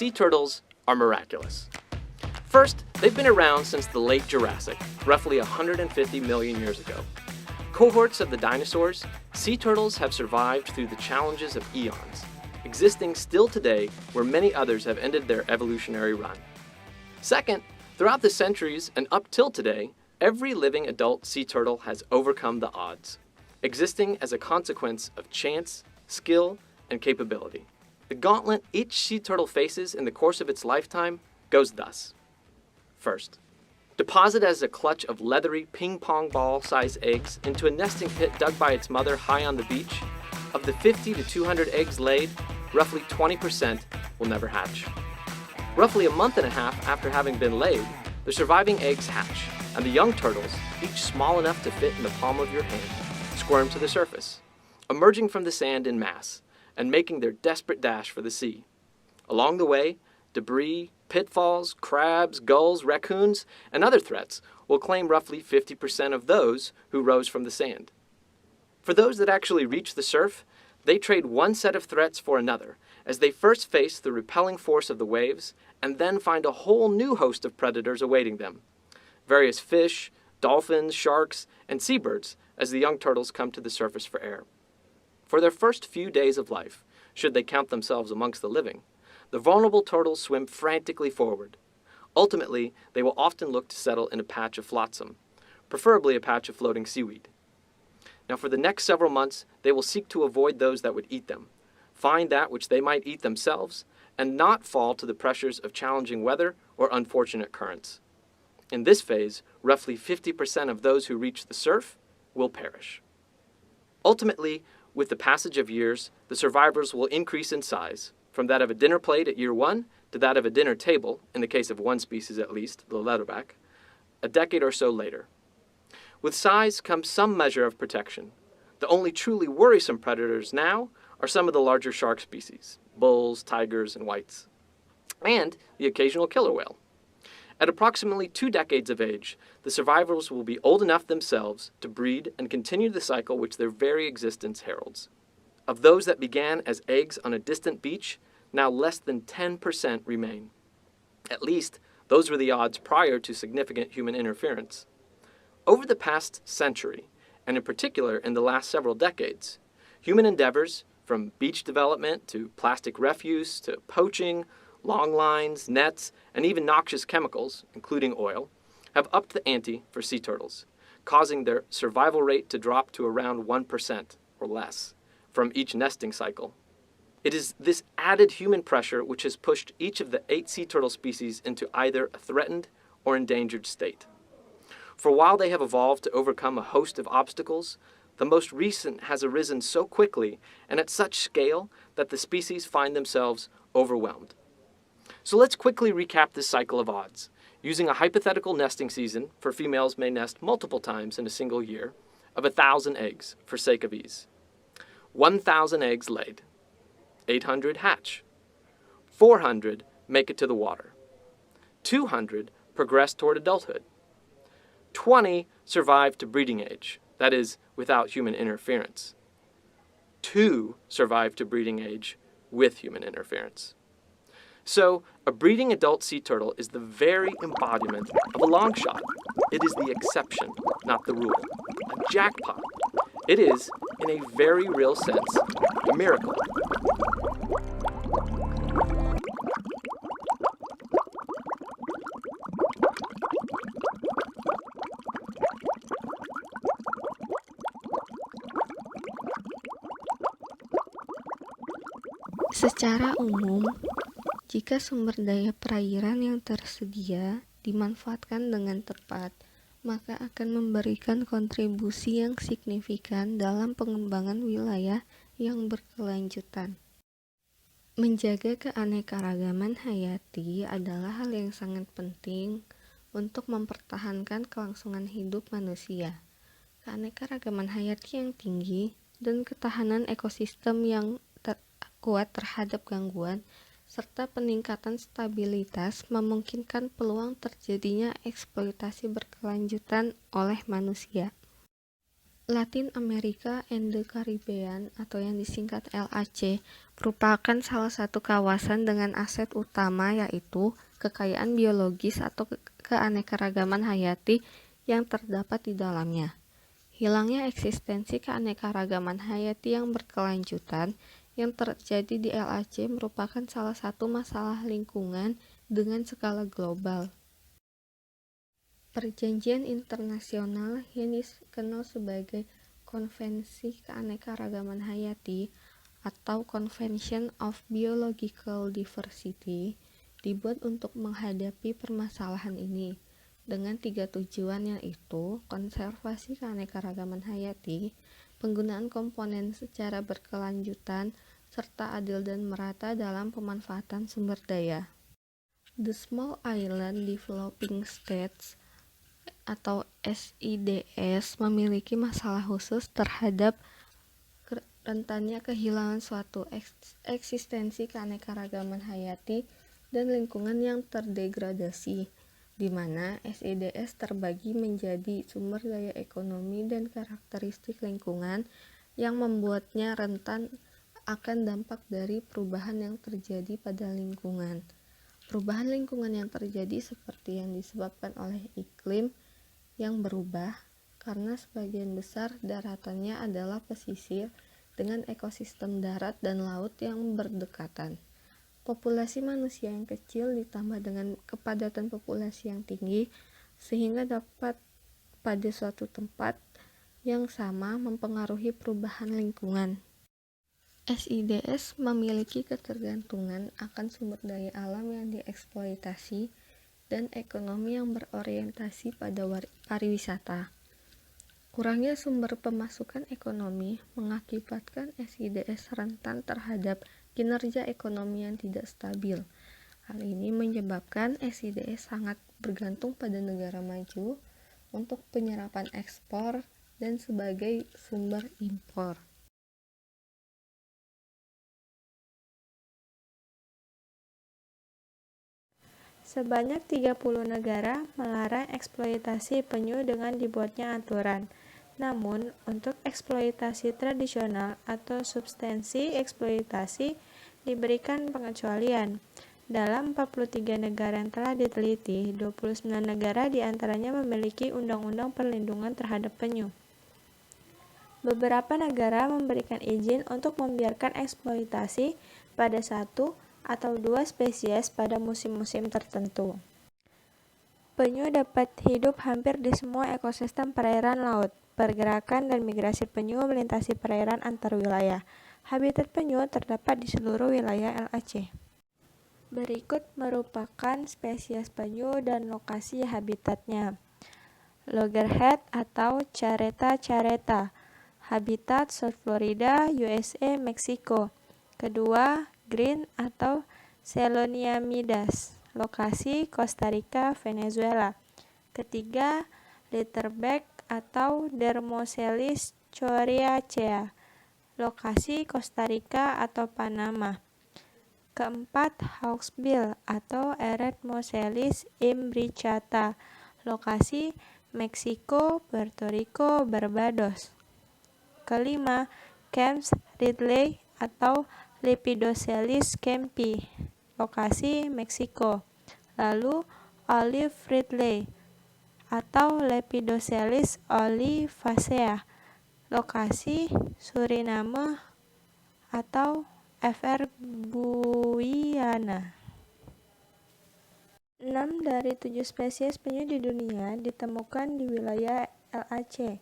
sea turtles are miraculous. First, they've been around since the late Jurassic, roughly 150 million years ago. Cohorts of the dinosaurs, sea turtles have survived through the challenges of eons, existing still today where many others have ended their evolutionary run. Second, throughout the centuries and up till today, every living adult sea turtle has overcome the odds, existing as a consequence of chance, skill, and capability. The gauntlet each sea turtle faces in the course of its lifetime goes thus. First, deposit as a clutch of leathery ping-pong ball-sized eggs into a nesting pit dug by its mother high on the beach. Of the 50 to 200 eggs laid, roughly 20% will never hatch. Roughly a month and a half after having been laid, the surviving eggs hatch, and the young turtles, each small enough to fit in the palm of your hand, squirm to the surface, emerging from the sand in mass and making their desperate dash for the sea. Along the way, debris, pitfalls, crabs, gulls, raccoons, and other threats will claim roughly 50% of those who rose from the sand. For those that actually reach the surf, they trade one set of threats for another, as they first face the repelling force of the waves and then find a whole new host of predators awaiting them. Various fish, dolphins, sharks, and seabirds as the young turtles come to the surface for air. For their first few days of life, should they count themselves amongst the living, the vulnerable turtles swim frantically forward. Ultimately, they will often look to settle in a patch of flotsam, preferably a patch of floating seaweed. Now, for the next several months, they will seek to avoid those that would eat them, find that which they might eat themselves, and not fall to the pressures of challenging weather or unfortunate currents. In this phase, roughly 50% of those who reach the surf will perish. Ultimately, with the passage of years, the survivors will increase in size, from that of a dinner plate at year 1 to that of a dinner table, in the case of one species at least, the leatherback, a decade or so later. With size comes some measure of protection. The only truly worrisome predators now are some of the larger shark species, bulls, tigers, and whites, and the occasional killer whale. At approximately 2 decades of age, the survivors will be old enough themselves to breed and continue the cycle which their very existence heralds. Of those that began as eggs on a distant beach, now less than 10% remain. At least, those were the odds prior to significant human interference. Over the past century, and in particular in the last several decades, human endeavors, from beach development to plastic refuse to poaching, long lines, nets, and even noxious chemicals, including oil, have upped the ante for sea turtles, causing their survival rate to drop to around 1% or less from each nesting cycle. It is this added human pressure which has pushed each of the 8 sea turtle species into either a threatened or endangered state. For while they have evolved to overcome a host of obstacles, the most recent has arisen so quickly and at such scale that the species find themselves overwhelmed. So let's quickly recap this cycle of odds. Using a hypothetical nesting season, for females may nest multiple times in a single year, of 1,000 eggs, for sake of ease. 1,000 eggs laid. 800 hatch. 400 make it to the water. 200 progress toward adulthood. 20 survive to breeding age, that is, without human interference. 2 survive to breeding age with human interference. So, a breeding adult sea turtle is the very embodiment of a long shot. It is the exception, not the rule. A jackpot. It is, in a very real sense, a miracle. Secara umum, jika sumber daya perairan yang tersedia dimanfaatkan dengan tepat, maka akan memberikan kontribusi yang signifikan dalam pengembangan wilayah yang berkelanjutan. Menjaga keanekaragaman hayati adalah hal yang sangat penting untuk mempertahankan kelangsungan hidup manusia. Keanekaragaman hayati yang tinggi dan ketahanan ekosistem yang kuat terhadap gangguan, serta peningkatan stabilitas memungkinkan peluang terjadinya eksploitasi berkelanjutan oleh manusia. Latin America and the Caribbean atau yang disingkat LAC merupakan salah satu kawasan dengan aset utama yaitu kekayaan biologis atau keanekaragaman hayati yang terdapat di dalamnya. Hilangnya eksistensi keanekaragaman hayati yang berkelanjutan yang terjadi di LAC merupakan salah satu masalah lingkungan dengan skala global. Perjanjian internasional yang dikenal sebagai Konvensi Keanekaragaman Hayati atau Convention of Biological Diversity dibuat untuk menghadapi permasalahan ini dengan 3 tujuan, yaitu konservasi keanekaragaman hayati, penggunaan komponen secara berkelanjutan, serta adil dan merata dalam pemanfaatan sumber daya. The Small Island Developing States atau SIDS memiliki masalah khusus terhadap rentannya kehilangan suatu eksistensi keanekaragaman hayati dan lingkungan yang terdegradasi, di mana SIDS terbagi menjadi sumber daya ekonomi dan karakteristik lingkungan yang membuatnya rentan akan dampak dari perubahan yang terjadi pada lingkungan. Perubahan lingkungan yang terjadi seperti yang disebabkan oleh iklim yang berubah karena sebagian besar daratannya adalah pesisir dengan ekosistem darat dan laut yang berdekatan. Populasi manusia yang kecil ditambah dengan kepadatan populasi yang tinggi sehingga dapat pada suatu tempat yang sama mempengaruhi perubahan lingkungan. SIDS memiliki ketergantungan akan sumber daya alam yang dieksploitasi dan ekonomi yang berorientasi pada pariwisata. Kurangnya sumber pemasukan ekonomi mengakibatkan SIDS rentan terhadap kinerja ekonomi yang tidak stabil. Hal ini menyebabkan SIDS sangat bergantung pada negara maju untuk penyerapan ekspor dan sebagai sumber impor. Sebanyak 30 negara melarang eksploitasi penyu dengan dibuatnya aturan. Namun, untuk eksploitasi tradisional atau substansi eksploitasi diberikan pengecualian. Dalam 43 negara yang telah diteliti, 29 negara diantaranya memiliki undang-undang perlindungan terhadap penyu. Beberapa negara memberikan izin untuk membiarkan eksploitasi pada satu atau 2 spesies pada musim-musim tertentu. Penyu dapat hidup hampir di semua ekosistem perairan laut. Pergerakan dan migrasi penyu melintasi perairan antar wilayah. Habitat penyu terdapat di seluruh wilayah LAC. Berikut merupakan spesies penyu dan lokasi habitatnya. Loggerhead atau Caretta caretta. Habitat South Florida, USA, Meksiko. Kedua, Green atau Seloniamidas, lokasi Costa Rica, Venezuela. Ketiga, Leatherback atau Dermocelis choriacea, lokasi Costa Rica atau Panama. Keempat, Hawksbill atau Eretmocelis imbricata, lokasi Meksiko, Puerto Rico, Barbados. Kelima, Kemp's Ridley atau Lepidocelis kempi, lokasi Meksiko. Lalu Olive Ridley atau Lepidocelis olivacea, lokasi Suriname atau Fr. Guyana. 6 dari 7 spesies penyu di dunia ditemukan di wilayah LAC.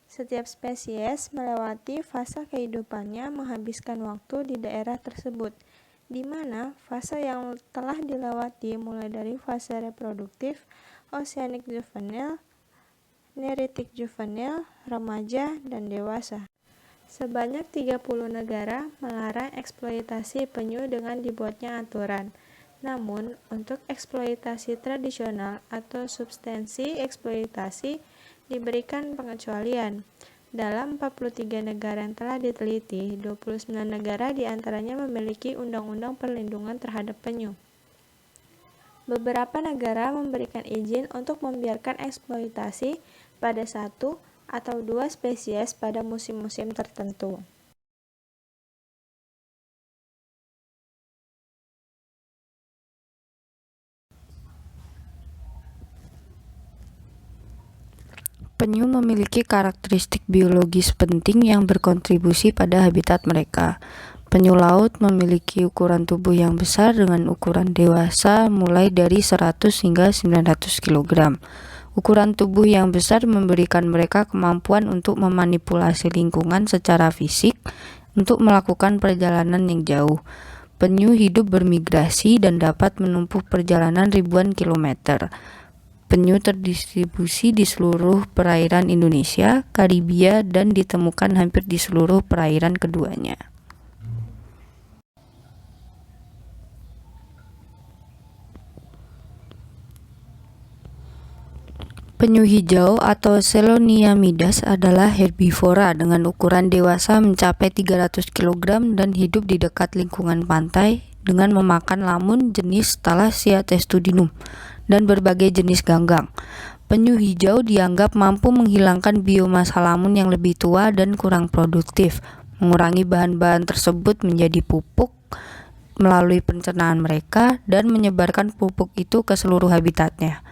Setiap spesies melewati fase kehidupannya menghabiskan waktu di daerah tersebut, di mana fase yang telah dilewati mulai dari fase reproduktif, oceanic juvenile, neritic juvenile, remaja, dan dewasa. Sebanyak 30 negara melarang eksploitasi penyu dengan dibuatnya aturan. Namun, untuk eksploitasi tradisional atau substansi eksploitasi diberikan pengecualian. Dalam 43 negara yang telah diteliti, 29 negara diantaranya memiliki undang-undang perlindungan terhadap penyu. Beberapa negara memberikan izin untuk membiarkan eksploitasi pada satu atau 2 spesies pada musim-musim tertentu. Penyu memiliki karakteristik biologis penting yang berkontribusi pada habitat mereka. Penyu laut memiliki ukuran tubuh yang besar dengan ukuran dewasa mulai dari 100 hingga 900 kg. Ukuran tubuh yang besar memberikan mereka kemampuan untuk memanipulasi lingkungan secara fisik untuk melakukan perjalanan yang jauh. Penyu hidup bermigrasi dan dapat menempuh perjalanan ribuan kilometer. Penyu terdistribusi di seluruh perairan Indonesia, Karibia, dan ditemukan hampir di seluruh perairan keduanya. Penyu hijau atau Seloniamidas adalah herbivora dengan ukuran dewasa mencapai 300 kg dan hidup di dekat lingkungan pantai dengan memakan lamun jenis Thalassia testudinum dan berbagai jenis ganggang. Penyu hijau dianggap mampu menghilangkan biomasa lamun yang lebih tua dan kurang produktif, mengurangi bahan-bahan tersebut menjadi pupuk melalui pencernaan mereka, dan menyebarkan pupuk itu ke seluruh habitatnya.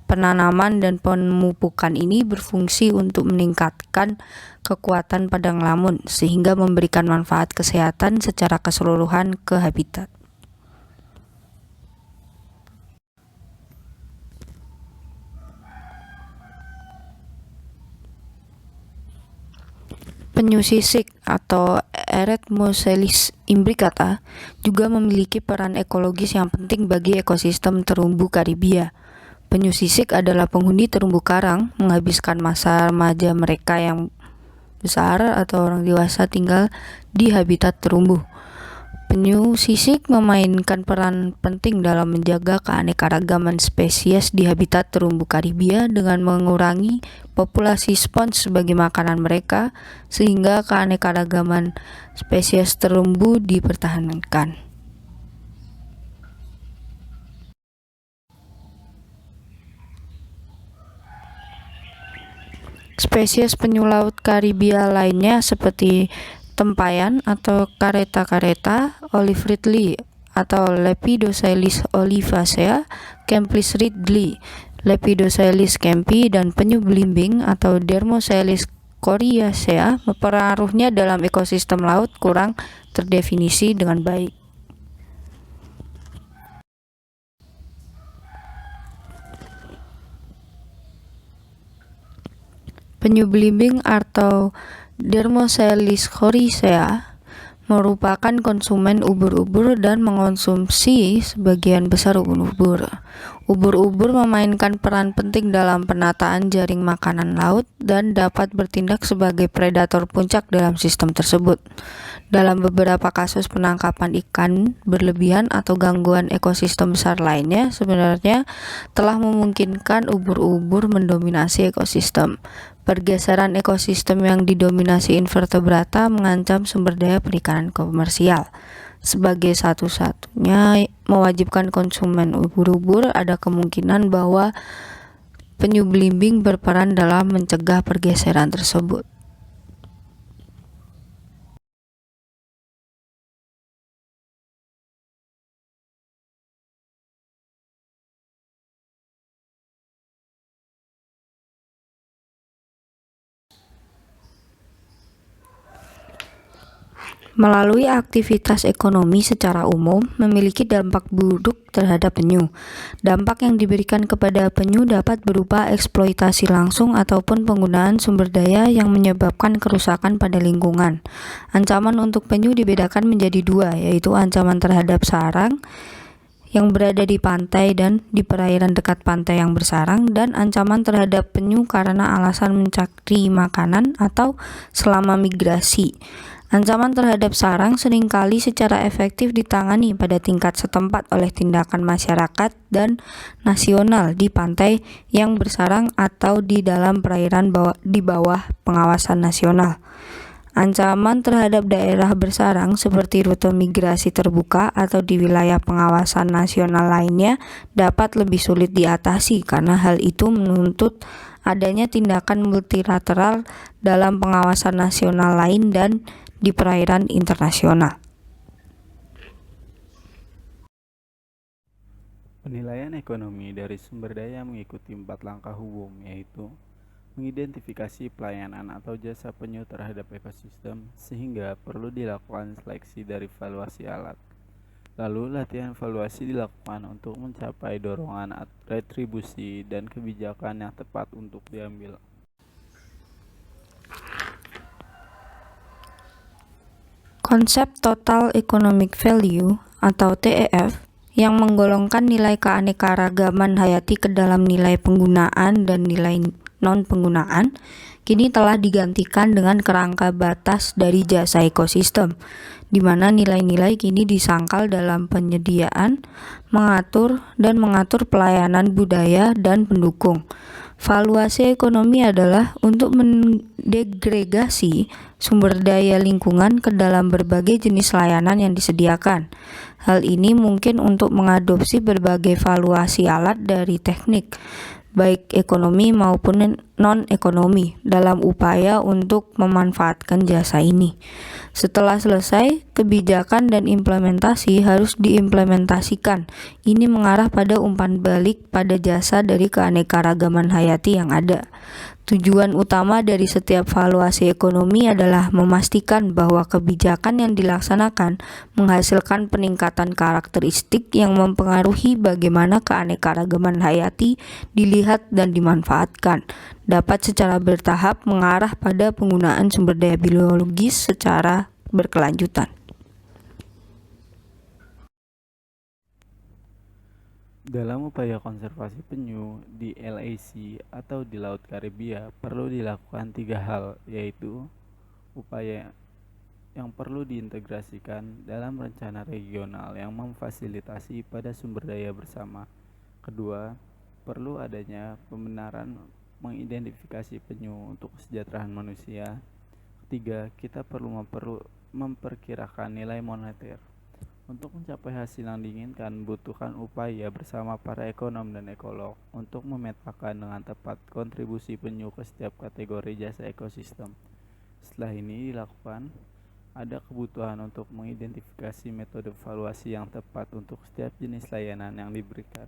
Penanaman dan pemupukan ini berfungsi untuk meningkatkan kekuatan padang lamun, sehingga memberikan manfaat kesehatan secara keseluruhan ke habitat. Penyu sisik atau Eretmoselis imbricata juga memiliki peran ekologis yang penting bagi ekosistem terumbu Karibia. Penyu sisik adalah penghuni terumbu karang, menghabiskan masa remaja mereka yang besar atau orang dewasa tinggal di habitat terumbu. Penyu sisik memainkan peran penting dalam menjaga keanekaragaman spesies di habitat terumbu Karibia dengan mengurangi populasi spons sebagai makanan mereka, sehingga keanekaragaman spesies terumbu dipertahankan. Spesies penyu laut Karibia lainnya seperti tempayan atau kareta-kareta, olive ridley atau Lepidoselis olivacea, Kemplis ridley, Lepidoselis kempi, dan penyu belimbing atau Dermoselis coriacea pengaruhnya dalam ekosistem laut kurang terdefinisi dengan baik. Penyu belimbing atau Dermoselis coriacea merupakan konsumen ubur-ubur dan mengonsumsi sebagian besar ubur-ubur. Ubur-ubur memainkan peran penting dalam penataan jaring makanan laut dan dapat bertindak sebagai predator puncak dalam sistem tersebut. Dalam beberapa kasus penangkapan ikan berlebihan atau gangguan ekosistem besar lainnya sebenarnya telah memungkinkan ubur-ubur mendominasi ekosistem. Pergeseran ekosistem yang didominasi invertebrata mengancam sumber daya perikanan komersial. Sebagai satu-satunya mewajibkan konsumen ubur-ubur, ada kemungkinan bahwa penyu belimbing berperan dalam mencegah pergeseran tersebut. Melalui aktivitas ekonomi secara umum memiliki dampak buruk terhadap penyu. Dampak yang diberikan kepada penyu dapat berupa eksploitasi langsung ataupun penggunaan sumber daya yang menyebabkan kerusakan pada lingkungan. Ancaman untuk penyu dibedakan menjadi dua, yaitu ancaman terhadap sarang yang berada di pantai dan di perairan dekat pantai yang bersarang, dan ancaman terhadap penyu karena alasan mencari makanan atau selama migrasi. Ancaman terhadap sarang seringkali secara efektif ditangani pada tingkat setempat oleh tindakan masyarakat dan nasional di pantai yang bersarang atau di dalam perairan di bawah pengawasan nasional. Ancaman terhadap daerah bersarang seperti rute migrasi terbuka atau di wilayah pengawasan nasional lainnya dapat lebih sulit diatasi karena hal itu menuntut adanya tindakan multilateral dalam pengawasan nasional lain dan di perairan internasional. Penilaian ekonomi dari sumber daya mengikuti 4 langkah umum, yaitu mengidentifikasi pelayanan atau jasa penyu terhadap ekosistem sehingga perlu dilakukan seleksi dari valuasi alat. Lalu latihan valuasi dilakukan untuk mencapai dorongan retribusi dan kebijakan yang tepat untuk diambil. Konsep Total Economic Value atau TEV yang menggolongkan nilai keanekaragaman hayati ke dalam nilai penggunaan dan nilai non-penggunaan kini telah digantikan dengan kerangka batas dari jasa ekosistem, di mana nilai-nilai kini disangkal dalam penyediaan, mengatur pelayanan budaya dan pendukung. Valuasi ekonomi adalah untuk mendegregasi sumber daya lingkungan ke dalam berbagai jenis layanan yang disediakan. Hal ini mungkin untuk mengadopsi berbagai valuasi alat dari teknik, baik ekonomi maupun non-ekonomi, dalam upaya untuk memanfaatkan jasa ini. Setelah selesai, kebijakan dan implementasi harus diimplementasikan. Ini mengarah pada umpan balik pada jasa dari keanekaragaman hayati yang ada. Tujuan utama dari setiap valuasi ekonomi adalah memastikan bahwa kebijakan yang dilaksanakan menghasilkan peningkatan karakteristik yang mempengaruhi bagaimana keanekaragaman hayati dilihat dan dimanfaatkan, dapat secara bertahap mengarah pada penggunaan sumber daya biologis secara berkelanjutan. Dalam upaya konservasi penyu di LAC atau di Laut Karibia perlu dilakukan 3 hal, yaitu upaya yang perlu diintegrasikan dalam rencana regional yang memfasilitasi pada sumber daya bersama. Kedua, perlu adanya pembenaran mengidentifikasi penyu untuk kesejahteraan manusia. Ketiga, kita perlu memperkirakan nilai moneter. Untuk mencapai hasil yang diinginkan, butuhkan upaya bersama para ekonom dan ekolog untuk memetakan dengan tepat kontribusi penyu ke setiap kategori jasa ekosistem. Setelah ini dilakukan, ada kebutuhan untuk mengidentifikasi metode valuasi yang tepat untuk setiap jenis layanan yang diberikan.